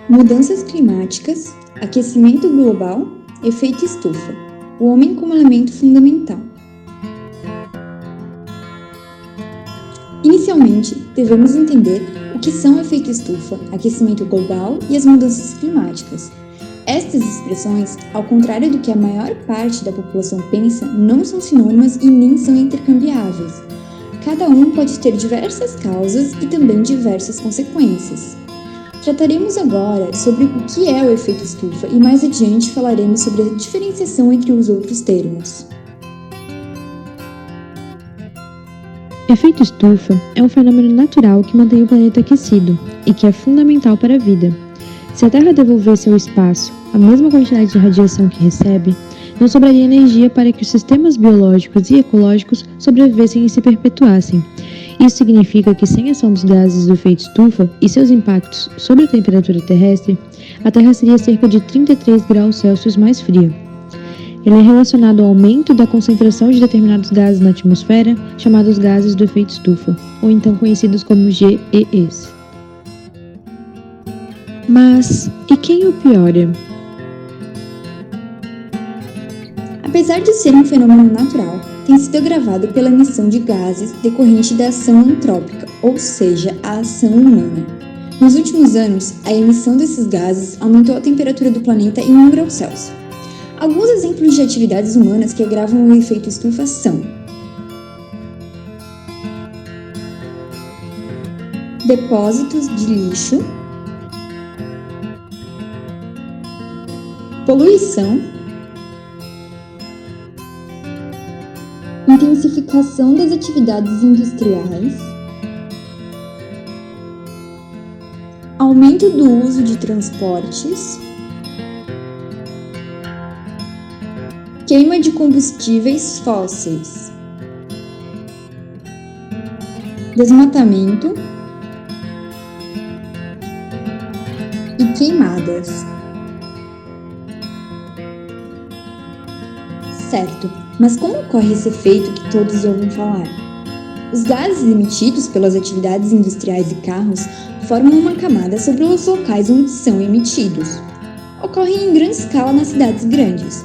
Mudanças climáticas, aquecimento global, efeito estufa. O homem como elemento fundamental. Inicialmente, devemos entender o que são o efeito estufa, aquecimento global e as mudanças climáticas. Estas expressões, ao contrário do que a maior parte da população pensa, não são sinônimas e nem são intercambiáveis. Cada um pode ter diversas causas e também diversas consequências. Trataremos agora sobre o que é o efeito estufa e mais adiante falaremos sobre a diferenciação entre os outros termos. Efeito estufa é um fenômeno natural que mantém o planeta aquecido e que é fundamental para a vida. Se a Terra devolvesse ao espaço a mesma quantidade de radiação que recebe, não sobraria energia para que os sistemas biológicos e ecológicos sobrevivessem e se perpetuassem. Isso significa que, sem a ação dos gases do efeito estufa e seus impactos sobre a temperatura terrestre, a Terra seria cerca de 33 graus Celsius mais fria. Ele é relacionado ao aumento da concentração de determinados gases na atmosfera, chamados gases do efeito estufa, ou então conhecidos como GEs. Mas, e quem o piora? Apesar de ser um fenômeno natural, tem sido agravado pela emissão de gases decorrente da ação antrópica, ou seja, a ação humana. Nos últimos anos, a emissão desses gases aumentou a temperatura do planeta em 1 grau Celsius. Alguns exemplos de atividades humanas que agravam o efeito estufa são: depósitos de lixo, poluição, intensificação das atividades industriais, aumento do uso de transportes, queima de combustíveis fósseis, desmatamento e queimadas. Certo, mas como ocorre esse efeito que todos ouvem falar? Os gases emitidos pelas atividades industriais e carros formam uma camada sobre os locais onde são emitidos. Ocorrem em grande escala nas cidades grandes.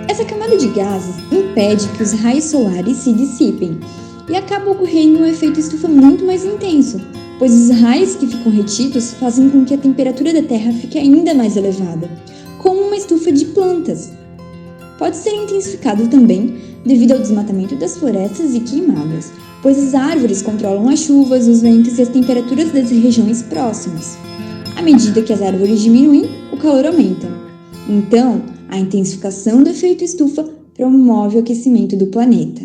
Essa camada de gases impede que os raios solares se dissipem e acaba ocorrendo um efeito estufa muito mais intenso, pois os raios que ficam retidos fazem com que a temperatura da Terra fique ainda mais elevada, como uma estufa de plantas. Pode ser intensificado também devido ao desmatamento das florestas e queimadas, pois as árvores controlam as chuvas, os ventos e as temperaturas das regiões próximas. À medida que as árvores diminuem, o calor aumenta. Então, a intensificação do efeito estufa promove o aquecimento do planeta.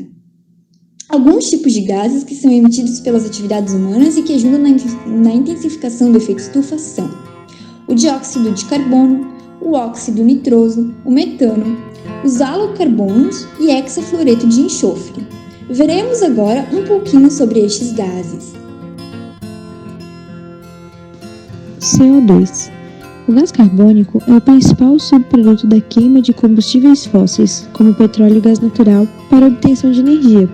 Alguns tipos de gases que são emitidos pelas atividades humanas e que ajudam na intensificação do efeito estufa são o dióxido de carbono, o óxido nitroso, o metano, os halocarbonos e hexafluoreto de enxofre. Veremos agora um pouquinho sobre estes gases. CO2. O gás carbônico é o principal subproduto da queima de combustíveis fósseis, como petróleo e gás natural, para a obtenção de energia.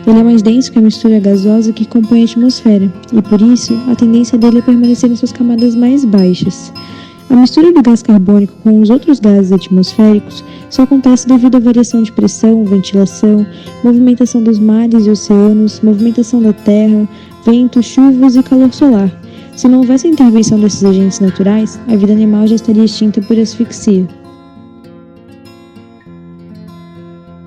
Ele é mais denso que a mistura gasosa que compõe a atmosfera, e por isso, a tendência dele é permanecer em suas camadas mais baixas. A mistura do gás carbônico com os outros gases atmosféricos só acontece devido à variação de pressão, ventilação, movimentação dos mares e oceanos, movimentação da terra, ventos, chuvas e calor solar. Se não houvesse a intervenção desses agentes naturais, a vida animal já estaria extinta por asfixia.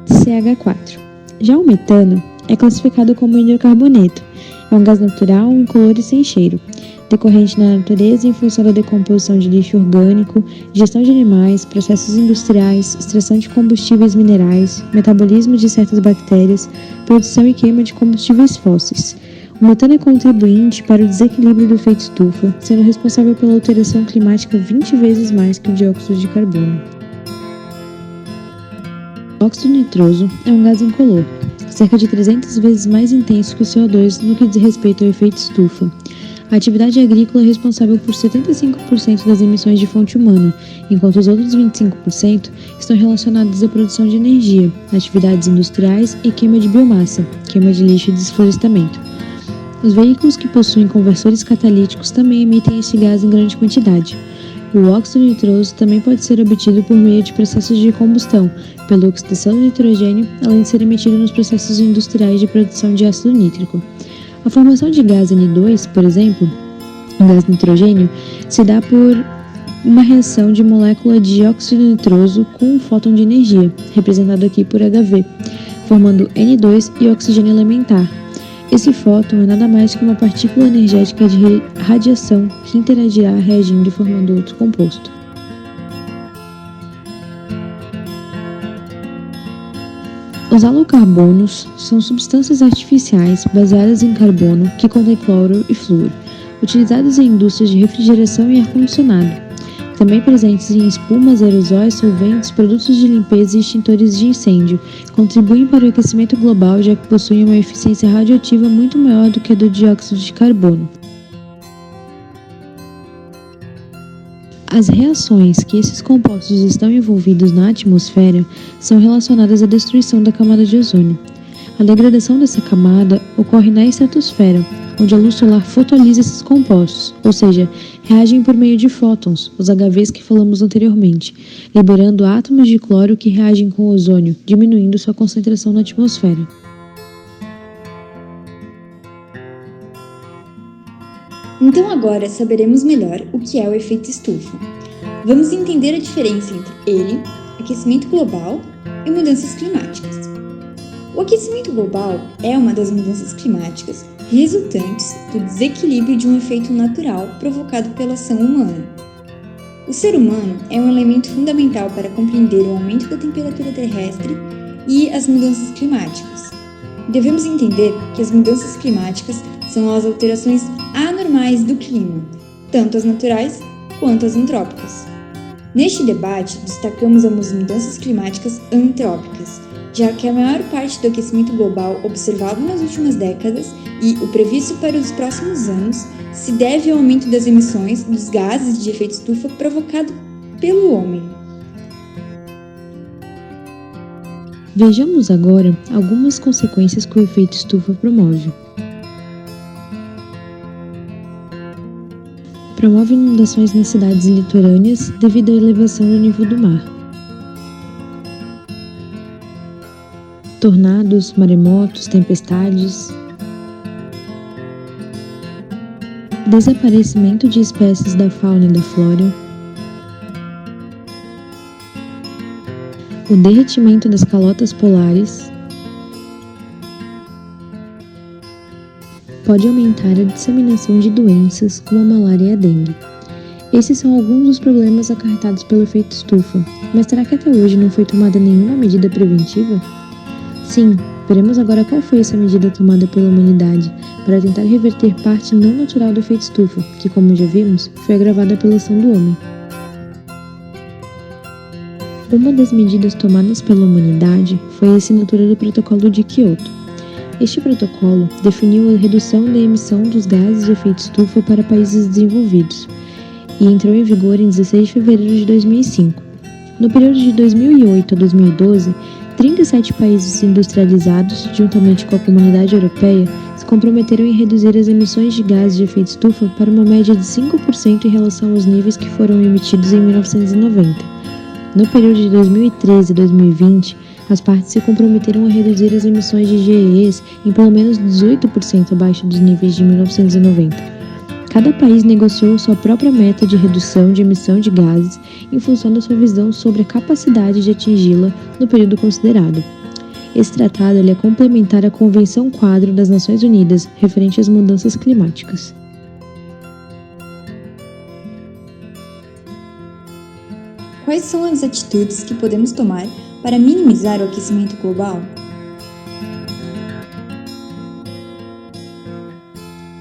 CH4. Já o metano é classificado como hidrocarboneto. É um gás natural, incolor e sem cheiro, decorrente na natureza em função da decomposição de lixo orgânico, digestão de animais, processos industriais, extração de combustíveis minerais, metabolismo de certas bactérias, produção e queima de combustíveis fósseis. O metano é contribuinte para o desequilíbrio do efeito estufa, sendo responsável pela alteração climática 20 vezes mais que o dióxido de carbono. O óxido nitroso é um gás incolor, cerca de 300 vezes mais intenso que o CO2 no que diz respeito ao efeito estufa. A atividade agrícola é responsável por 75% das emissões de fonte humana, enquanto os outros 25% estão relacionados à produção de energia, atividades industriais e queima de biomassa, queima de lixo e desflorestamento. Os veículos que possuem conversores catalíticos também emitem este gás em grande quantidade. O óxido nitroso também pode ser obtido por meio de processos de combustão, pela oxidação do nitrogênio, além de ser emitido nos processos industriais de produção de ácido nítrico. A formação de gás N2, por exemplo, o gás nitrogênio, se dá por uma reação de molécula de óxido nitroso com um fóton de energia, representado aqui por Hv, formando N2 e oxigênio elementar. Esse fóton é nada mais que uma partícula energética de radiação que interagirá reagindo e formando outro composto. Os halocarbonos são substâncias artificiais baseadas em carbono que contêm cloro e flúor, utilizadas em indústrias de refrigeração e ar-condicionado, também presentes em espumas, aerosóis, solventes, produtos de limpeza e extintores de incêndio, contribuem para o aquecimento global, já que possuem uma eficiência radioativa muito maior do que a do dióxido de carbono. As reações que esses compostos estão envolvidos na atmosfera são relacionadas à destruição da camada de ozônio. A degradação dessa camada ocorre na estratosfera, onde a luz solar fotolisa esses compostos, ou seja, reagem por meio de fótons, os HVs que falamos anteriormente, liberando átomos de cloro que reagem com o ozônio, diminuindo sua concentração na atmosfera. Então agora saberemos melhor o que é o efeito estufa. Vamos entender a diferença entre ele, aquecimento global e mudanças climáticas. O aquecimento global é uma das mudanças climáticas resultantes do desequilíbrio de um efeito natural provocado pela ação humana. O ser humano é um elemento fundamental para compreender o aumento da temperatura terrestre e as mudanças climáticas. Devemos entender que as mudanças climáticas são as alterações anormais do clima, tanto as naturais quanto as antrópicas. Neste debate, destacamos as mudanças climáticas antrópicas, já que a maior parte do aquecimento global observado nas últimas décadas e o previsto para os próximos anos se deve ao aumento das emissões dos gases de efeito estufa provocado pelo homem. Vejamos agora algumas consequências que o efeito estufa promove. Promove inundações nas cidades litorâneas devido à elevação do nível do mar. Tornados, maremotos, tempestades. Desaparecimento de espécies da fauna e da flora. O derretimento das calotas polares. Pode aumentar a disseminação de doenças como a malária e a dengue. Esses são alguns dos problemas acarretados pelo efeito estufa, mas será que até hoje não foi tomada nenhuma medida preventiva? Sim, veremos agora qual foi essa medida tomada pela humanidade para tentar reverter parte não natural do efeito estufa, que, como já vimos, foi agravada pela ação do homem. Uma das medidas tomadas pela humanidade foi a assinatura do Protocolo de Kyoto. Este protocolo definiu a redução da emissão dos gases de efeito estufa para países desenvolvidos e entrou em vigor em 16 de fevereiro de 2005. No período de 2008 a 2012, 37 países industrializados, juntamente com a Comunidade Europeia, se comprometeram em reduzir as emissões de gases de efeito estufa para uma média de 5% em relação aos níveis que foram emitidos em 1990. No período de 2013 a 2020, as partes se comprometeram a reduzir as emissões de GEs em pelo menos 18% abaixo dos níveis de 1990. Cada país negociou sua própria meta de redução de emissão de gases em função da sua visão sobre a capacidade de atingi-la no período considerado. Esse tratado é complementar à Convenção Quadro das Nações Unidas referente às mudanças climáticas. Quais são as atitudes que podemos tomar para minimizar o aquecimento global?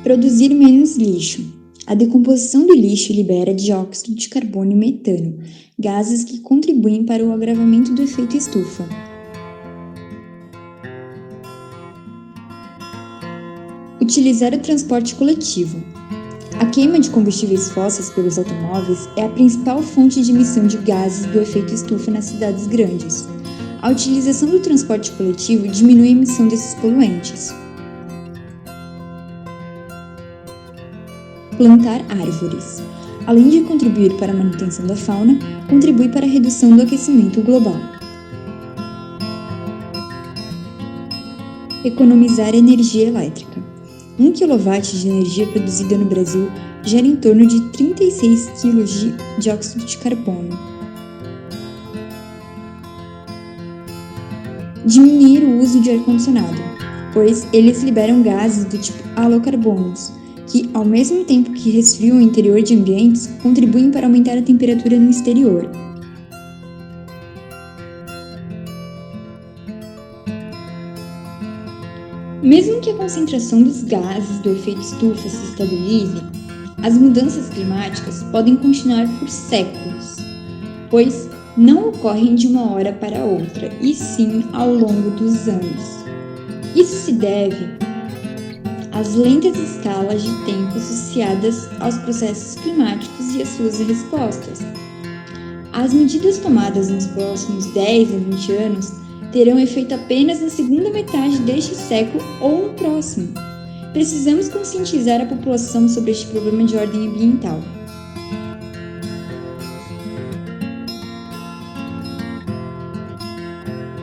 Produzir menos lixo. A decomposição do lixo libera dióxido de carbono e metano, gases que contribuem para o agravamento do efeito estufa. Utilizar o transporte coletivo. A queima de combustíveis fósseis pelos automóveis é a principal fonte de emissão de gases do efeito estufa nas cidades grandes. A utilização do transporte coletivo diminui a emissão desses poluentes. Plantar árvores. além de contribuir para a manutenção da fauna, contribui para a redução do aquecimento global. Economizar energia elétrica. 1 kW de energia produzida no Brasil gera em torno de 36 kg de dióxido de carbono. Diminuir o uso de ar-condicionado, pois eles liberam gases do tipo halocarbonos, que, ao mesmo tempo que resfriam o interior de ambientes, contribuem para aumentar a temperatura no exterior. Mesmo que a concentração dos gases do efeito estufa se estabilize, as mudanças climáticas podem continuar por séculos, pois não ocorrem de uma hora para outra, e sim ao longo dos anos. Isso se deve às lentas escalas de tempo associadas aos processos climáticos e às suas respostas. As medidas tomadas nos próximos 10 a 20 anos terão efeito apenas na segunda metade deste século ou no próximo. Precisamos conscientizar a população sobre este problema de ordem ambiental.